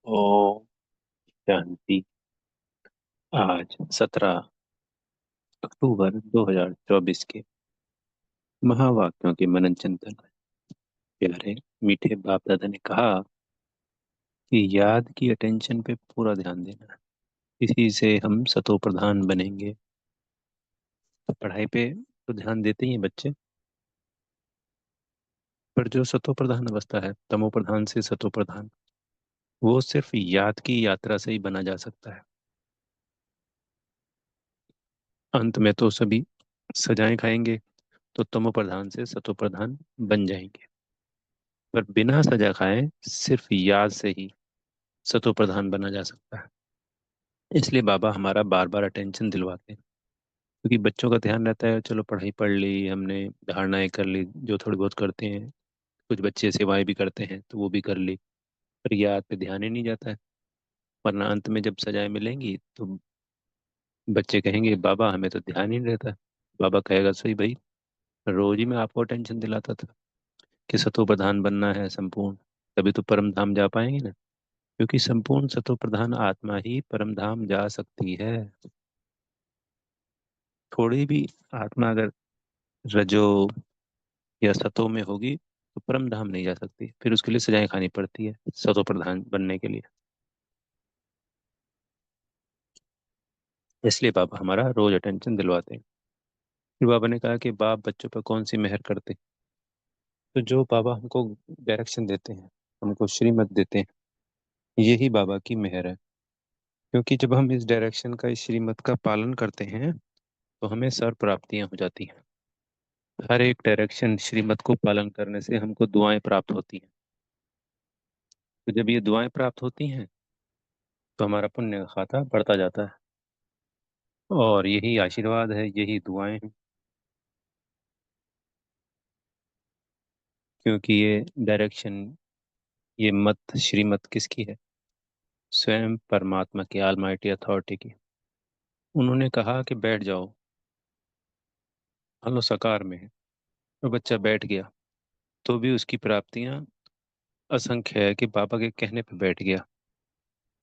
ओम शांति। आज 17 अक्टूबर 2024 के महावाक्यों के मनन चिंतन। प्यारे मीठे बाप दादा ने कहा कि याद की अटेंशन पे पूरा ध्यान देना, इसी से हम सतो प्रधान बनेंगे। तो पढ़ाई पे तो ध्यान देते ही हैं बच्चे, पर जो सतो प्रधान अवस्था है, तमो प्रधान से सतो प्रधान, वो सिर्फ याद की यात्रा से ही बना जा सकता है। अंत में तो सभी सजाएं खाएंगे तो तमो प्रधान से सतो प्रधान बन जाएंगे, पर बिना सजा खाए सिर्फ याद से ही सतो प्रधान बना जा सकता है। इसलिए बाबा हमारा बार बार अटेंशन दिलवाते हैं, क्योंकि बच्चों का ध्यान रहता है चलो पढ़ाई पढ़ ली हमने, धारणाएं कर ली जो थोड़ी बहुत करते हैं, कुछ बच्चे सेवाएं भी करते हैं तो वो भी कर ली, पर याद पे ध्यान ही नहीं जाता है। वरना अंत में जब सजाएं मिलेंगी तो बच्चे कहेंगे बाबा हमें तो ध्यान ही नहीं रहता। बाबा कहेगा सही भाई, रोज ही मैं आपको टेंशन दिलाता था कि सतो प्रधान बनना है संपूर्ण, तभी तो परम धाम जा पाएंगे ना। क्योंकि संपूर्ण सतो प्रधान आत्मा ही परम धाम जा सकती है। थोड़ी भी आत्मा अगर रजो या सतो में होगी तो परम धाम नहीं जा सकती, फिर उसके लिए सजाएं खानी पड़ती है सतो प्रधान बनने के लिए। इसलिए बाबा हमारा रोज अटेंशन दिलवाते हैं। फिर बाबा ने कहा कि बाप बच्चों पर कौन सी मेहर करते, तो जो बाबा हमको डायरेक्शन देते हैं, हमको श्रीमत देते हैं, यही बाबा की मेहर है। क्योंकि जब हम इस डायरेक्शन का, इस श्रीमत का पालन करते हैं तो हमें सर्व प्राप्तियां हो जाती हैं। हर एक डायरेक्शन श्रीमत को पालन करने से हमको दुआएं प्राप्त होती हैं। तो जब ये दुआएं प्राप्त होती हैं तो हमारा पुण्य का खाता बढ़ता जाता है, और यही आशीर्वाद है, यही दुआएं हैं। क्योंकि ये डायरेक्शन, ये मत श्रीमत किसकी है? स्वयं परमात्मा की, ऑलमाइटी अथॉरिटी की। उन्होंने कहा कि बैठ जाओ, हलो साकार में है, और बच्चा बैठ गया तो भी उसकी प्राप्तियां असंख्य है कि बाबा के कहने पे बैठ गया।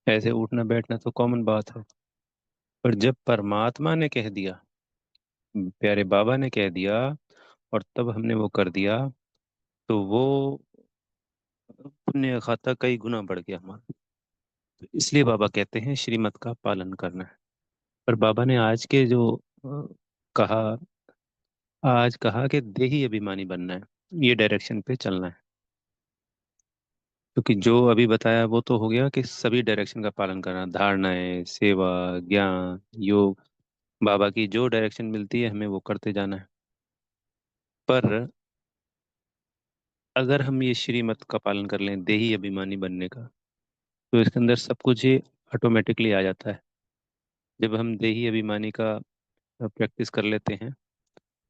ऐसे उठना बैठना तो कॉमन बात है, पर जब परमात्मा ने कह दिया, प्यारे बाबा ने कह दिया, और तब हमने वो कर दिया, तो वो पुण्य खाता कई गुना बढ़ गया हमारा। तो इसलिए बाबा कहते हैं श्रीमत का पालन करना है। पर बाबा ने आज के जो कहा, आज कहा कि देही अभिमानी बनना है, ये डायरेक्शन पे चलना है। क्योंकि जो अभी बताया वो तो हो गया कि सभी डायरेक्शन का पालन करना, धारणाएं, सेवा, ज्ञान, योग, बाबा की जो डायरेक्शन मिलती है हमें वो करते जाना है। पर अगर हम ये श्रीमत का पालन कर लें, देही अभिमानी बनने का, तो इसके अंदर सब कुछ ही ऑटोमेटिकली आ जाता है। जब हम देही अभिमानी का प्रैक्टिस कर लेते हैं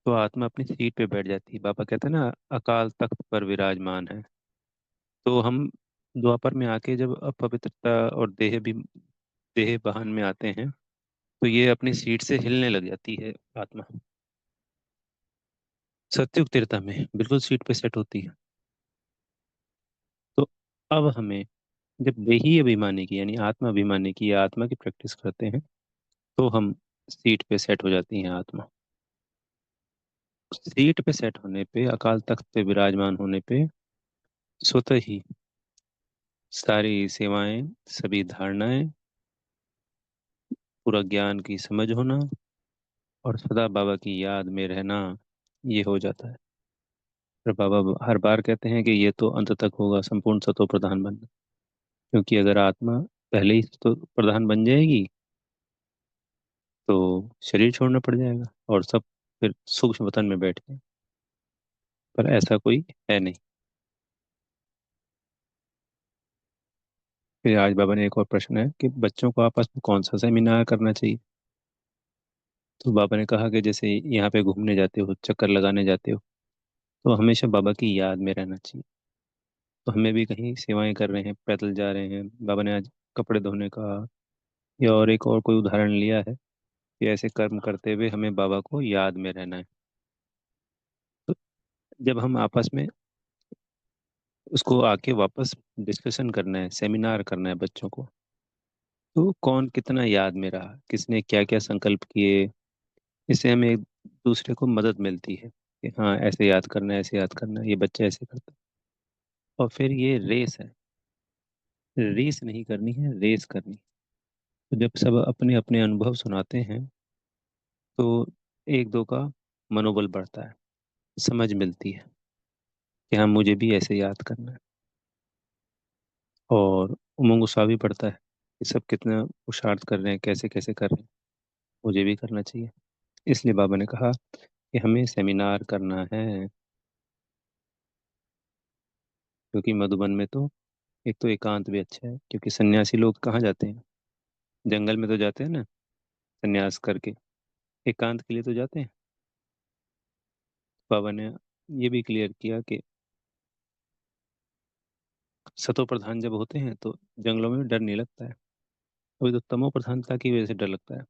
तो आत्मा अपनी सीट पे बैठ जाती है। बाबा कहते हैं ना, अकाल तख्त पर विराजमान है। तो हम द्वापर में आके जब अपवित्रता और देह बहन में आते हैं तो ये अपनी सीट से हिलने लग जाती है आत्मा। सत्युग तीर्था में बिल्कुल सीट पे सेट होती है। तो अब हमें जब देही अभिमानी की यानी आत्मा अभिमानी की या आत्मा की प्रैक्टिस करते हैं तो हम सीट पे सेट हो जाती हैं आत्मा। सीट पे सेट होने पे, अकाल तख्त पे विराजमान होने पे स्वतः ही सारी सेवाएं, सभी धारणाएं, पूरा ज्ञान की समझ होना और सदा बाबा की याद में रहना, ये हो जाता है। पर बाबा हर बार कहते हैं कि ये तो अंत तक होगा संपूर्ण सतो प्रधान बनना। क्योंकि अगर आत्मा पहले ही तो प्रधान बन जाएगी तो शरीर छोड़ना पड़ जाएगा और सब फिर सूक्ष्म वतन में बैठ गए। पर ऐसा कोई है नहीं। फिर आज बाबा ने एक और प्रश्न है कि बच्चों को आपस में कौन सा सेमिनार करना चाहिए। तो बाबा ने कहा कि जैसे यहाँ पे घूमने जाते हो, चक्कर लगाने जाते हो, तो हमेशा बाबा की याद में रहना चाहिए। तो हमें भी कहीं सेवाएं कर रहे हैं, पैदल जा रहे हैं, बाबा ने आज कपड़े धोने का या और एक और कोई उदाहरण लिया है कि ऐसे कर्म करते हुए हमें बाबा को याद में रहना है। तो जब हम आपस में उसको आके वापस डिस्कशन करना है, सेमिनार करना है बच्चों को। तो कौन कितना याद में रहा, किसने क्या क्या संकल्प किए, इससे हमें एक दूसरे को मदद मिलती है कि हाँ ऐसे याद करना है, ऐसे याद करना है, ये बच्चा ऐसे करता है। और फिर ये रेस है, रेस नहीं करनी है, रेस करनी है। तो जब सब अपने अपने अनुभव सुनाते हैं तो एक दो का मनोबल बढ़ता है, समझ मिलती है कि हाँ मुझे भी ऐसे याद करना है। और उमंग उत्साह भी बढ़ता है कि सब कितना पुरुषार्थ कर रहे हैं, कैसे कैसे कर रहे हैं, मुझे भी करना चाहिए। इसलिए बाबा ने कहा कि हमें सेमिनार करना है। क्योंकि मधुबन में तो एक तो एकांत भी अच्छा है, क्योंकि सन्यासी लोग कहाँ जाते हैं, जंगल में तो जाते हैं ना सन्यास करके, एकांत के लिए तो जाते हैं। बाबा ने ये भी क्लियर किया कि सतो प्रधान जब होते हैं तो जंगलों में डर नहीं लगता है, अभी तो तमो प्रधानता की वजह से डर लगता है।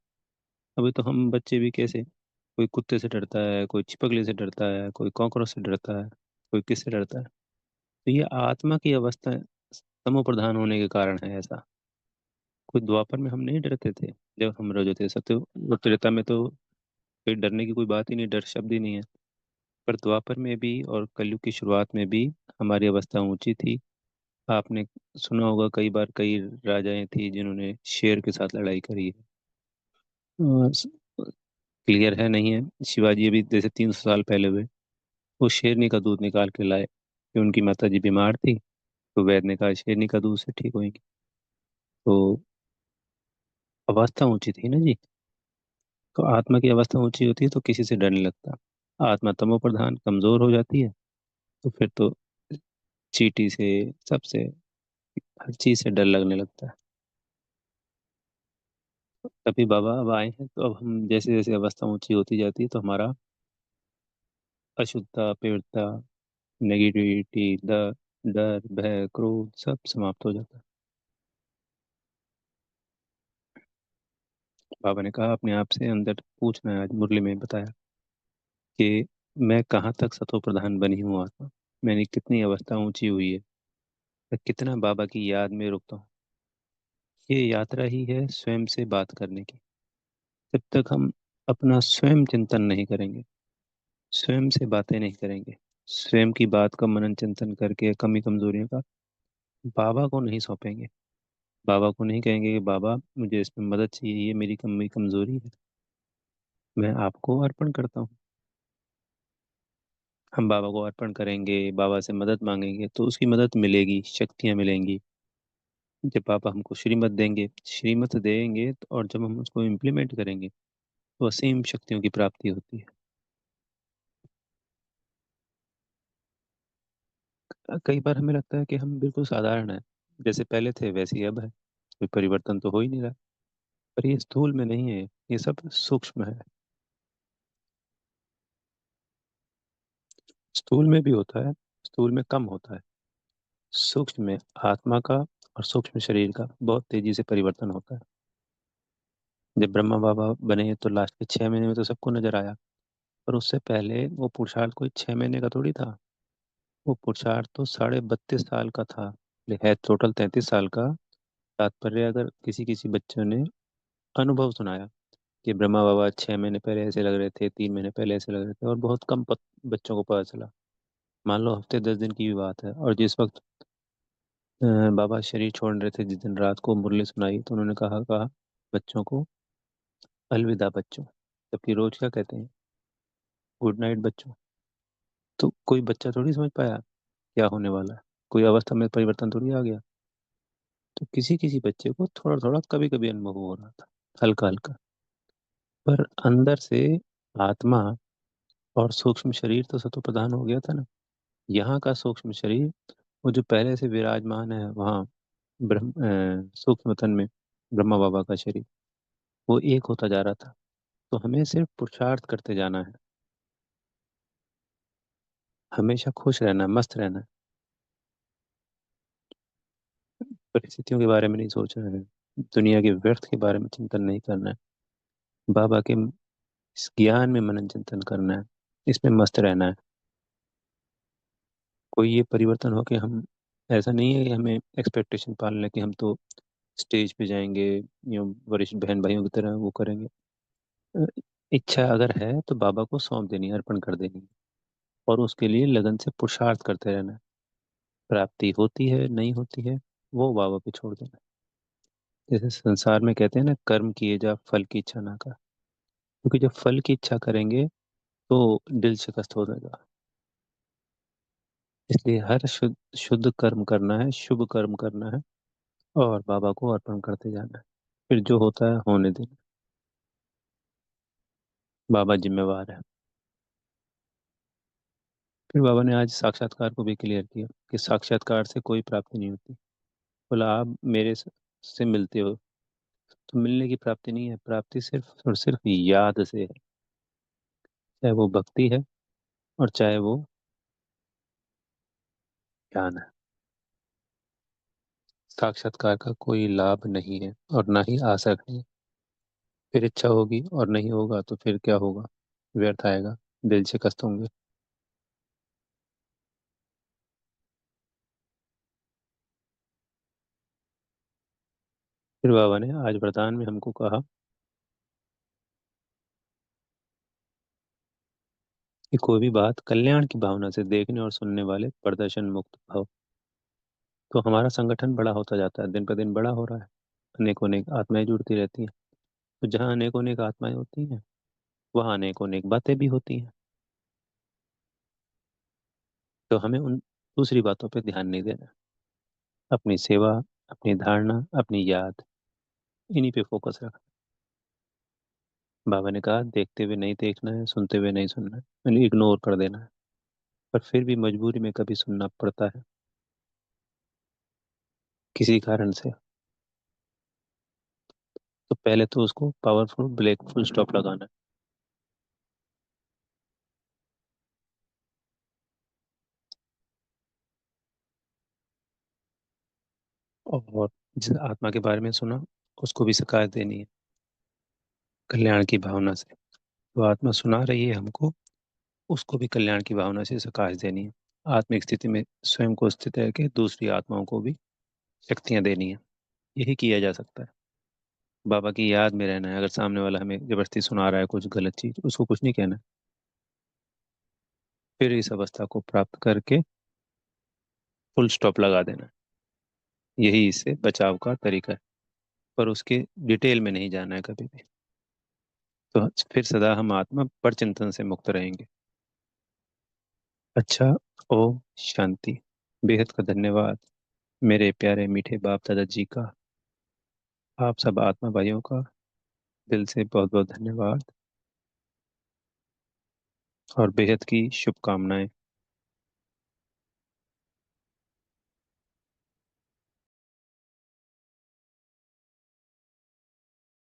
अभी तो हम बच्चे भी कैसे, कोई कुत्ते से डरता है, कोई छिपकली से डरता है, कोई कॉकरोच से डरता है, कोई किससे डरता है। तो ये आत्मा की अवस्था तमो प्रधान होने के कारण है ऐसा। कोई द्वापर में हम नहीं डरते थे, जब हम रोज थे सत्य और त्रेता में तो कोई डरने की कोई बात ही नहीं, डर शब्द ही नहीं है। पर द्वापर में भी और कलयुग की शुरुआत में भी हमारी अवस्था ऊंची थी। आपने सुना होगा कई बार, कई राजाएं थी जिन्होंने शेर के साथ लड़ाई करी है। क्लियर है नहीं है, शिवाजी अभी जैसे 300 साल पहले हुए, वो शेरनी का दूध निकाल के लाए कि उनकी माता जी बीमार थी, तो वैद्य ने कहा शेरनी का दूध से ठीक होंगी। तो अवस्था ऊंची थी ना जी। तो आत्मा की अवस्था ऊंची होती है तो किसी से डर नहीं लगता। आत्मा तमो प्रधान कमजोर हो जाती है तो फिर तो चींटी से, सबसे, हर चीज से डर लगने लगता है। तभी बाबा अब आए हैं, तो अब हम जैसे जैसे अवस्था ऊंची होती जाती है तो हमारा अशुद्धता, पीड़ता, नेगेटिविटी, डर, डर भय क्रोध सब समाप्त हो जाता है। बाबा ने कहा अपने आप से अंदर पूछना है, आज मुरली में बताया कि मैं कहाँ तक सतो प्रधान बनी हूँ आत्मा, मैंने कितनी अवस्था ऊंची हुई है, मैं कितना बाबा की याद में रुकता हूँ। ये यात्रा ही है स्वयं से बात करने की। जब तक हम अपना स्वयं चिंतन नहीं करेंगे, स्वयं से बातें नहीं करेंगे, स्वयं की बात का मनन चिंतन करके कमी कमजोरियों का बाबा को नहीं सौंपेंगे, बाबा को नहीं कहेंगे कि बाबा मुझे इसमें मदद चाहिए, ये मेरी कमी कमजोरी है, मैं आपको अर्पण करता हूँ। हम बाबा को अर्पण करेंगे, बाबा से मदद मांगेंगे तो उसकी मदद मिलेगी, शक्तियाँ मिलेंगी। जब बाबा हमको श्रीमत देंगे, श्रीमत देंगे और जब हम उसको इम्प्लीमेंट करेंगे तो असीम शक्तियों की प्राप्ति होती है। कई बार हमें लगता है कि हम बिल्कुल साधारण हैं, जैसे पहले थे वैसे ही अब है, कोई परिवर्तन तो हो ही नहीं रहा। पर ये स्थूल में नहीं है, ये सब सूक्ष्म है। स्थूल में भी होता है, स्थूल में कम होता है, सूक्ष्म में आत्मा का और सूक्ष्म शरीर का बहुत तेजी से परिवर्तन होता है। जब ब्रह्मा बाबा बने तो लास्ट के 6 महीने में तो सबको नजर आया, पर उससे पहले वो पुरुषार्थ कोई 6 महीने का थोड़ी था। वो पुरुषार्थ तो 32.5 साल का था, है टोटल 33 साल का। तात्पर्य अगर किसी किसी बच्चों ने अनुभव सुनाया कि ब्रह्मा बाबा 6 महीने पहले ऐसे लग रहे थे, 3 महीने पहले ऐसे लग रहे थे, और बहुत कम बच्चों को पता चला। मान लो हफ्ते 10 दिन की भी बात है, और जिस वक्त बाबा शरीर छोड़ रहे थे, जिस दिन रात को मुरली सुनाई तो उन्होंने कहा कहा बच्चों को अलविदा बच्चों, जबकि रोज क्या कहते हैं, गुड नाइट बच्चों। तो कोई बच्चा थोड़ी समझ पाया क्या होने वाला है, कोई अवस्था में परिवर्तन थोड़ी आ गया। तो किसी किसी बच्चे को थोड़ा थोड़ा कभी कभी अनुभव हो रहा था, हल्का हल्का। पर अंदर से आत्मा और सूक्ष्म शरीर तो सतो प्रधान हो गया था ना। यहाँ का सूक्ष्म शरीर, वो जो पहले से विराजमान है वहाँ ब्रह्म सूक्ष्म तन में, ब्रह्मा बाबा का शरीर वो एक होता जा रहा था। तो हमें सिर्फ पुरुषार्थ करते जाना है, हमेशा खुश रहना, मस्त रहना, परिस्थितियों के बारे में नहीं सोचना है, दुनिया के व्यर्थ के बारे में चिंतन नहीं करना है, बाबा के इस ज्ञान में मनन चिंतन करना है, इसमें मस्त रहना है। कोई ये परिवर्तन हो कि हम, ऐसा नहीं है कि हमें एक्सपेक्टेशन पालना है कि हम तो स्टेज पे जाएंगे या वरिष्ठ बहन भाइयों की तरह वो करेंगे। अ, इच्छा अगर है तो बाबा को सौंप देनी है, अर्पण कर देनी है, और उसके लिए लगन से पुरुषार्थ करते रहना है। प्राप्ति होती है नहीं होती है, वो बाबा पे छोड़ देना है। जैसे संसार में कहते हैं ना, कर्म किए जा फल की इच्छा ना कर। क्योंकि जब फल की इच्छा करेंगे तो दिल शिकस्त हो जाएगा। इसलिए हर शुद्ध शुद्ध कर्म करना है, शुभ कर्म करना है, और बाबा को अर्पण करते जाना है। फिर जो होता है होने देना। बाबा जिम्मेवार है। फिर बाबा ने आज साक्षात्कार को भी क्लियर किया कि साक्षात्कार से कोई प्राप्ति नहीं होती। बोला आप से मिलते हो तो मिलने की प्राप्ति नहीं है, प्राप्ति सिर्फ और सिर्फ याद से है। चाहे वो भक्ति है और चाहे वो ज्ञान है। साक्षात्कार का कोई लाभ नहीं है और ना ही आशा है। फिर इच्छा होगी और नहीं होगा तो फिर क्या होगा? व्यर्थ आएगा, दिल शिकस्त होंगे। फिर बाबा ने आज वरदान में हमको कहा कि कोई भी बात कल्याण की भावना से देखने और सुनने वाले प्रदर्शन मुक्त भाव। तो हमारा संगठन बड़ा होता जाता है, दिन पर दिन बड़ा हो रहा है। अनेकों अनेक आत्माएं जुड़ती रहती हैं। तो जहाँ अनेकों अनेक आत्माएं होती हैं, वहाँ अनेकों अनेक बातें भी होती हैं। तो हमें उन दूसरी बातों पर ध्यान नहीं देना। अपनी सेवा, अपनी धारणा, अपनी याद, इन्हीं पे फोकस रखना। बाबा ने कहा देखते हुए नहीं देखना है, सुनते हुए नहीं सुनना है, यानी इग्नोर कर देना है। पर फिर भी मजबूरी में कभी सुनना पड़ता है, किसी कारण से। तो पहले तो उसको पावरफुल ब्रेक फुल स्टॉप लगाना है। और जिस आत्मा के बारे में सुना, उसको भी शिकायत देनी है कल्याण की भावना से। जो आत्मा सुना रही है हमको, उसको भी कल्याण की भावना से शिकायत देनी है। आत्मिक स्थिति में स्वयं को स्थित है कि दूसरी आत्माओं को भी शक्तियां देनी है। यही किया जा सकता है। बाबा की याद में रहना है। अगर सामने वाला हमें जबरदस्ती सुना रहा है कुछ गलत चीज, उसको कुछ नहीं कहना। फिर इस अवस्था को प्राप्त करके फुल स्टॉप लगा देना। यही इससे बचाव का तरीका है। पर उसके डिटेल में नहीं जाना है कभी भी। तो फिर सदा हम आत्मा पर चिंतन से मुक्त रहेंगे। अच्छा। ओम शांति। बेहद का धन्यवाद मेरे प्यारे मीठे बाप दादा जी का। आप सब आत्मा भाइयों का दिल से बहुत बहुत धन्यवाद और बेहद की शुभकामनाएं।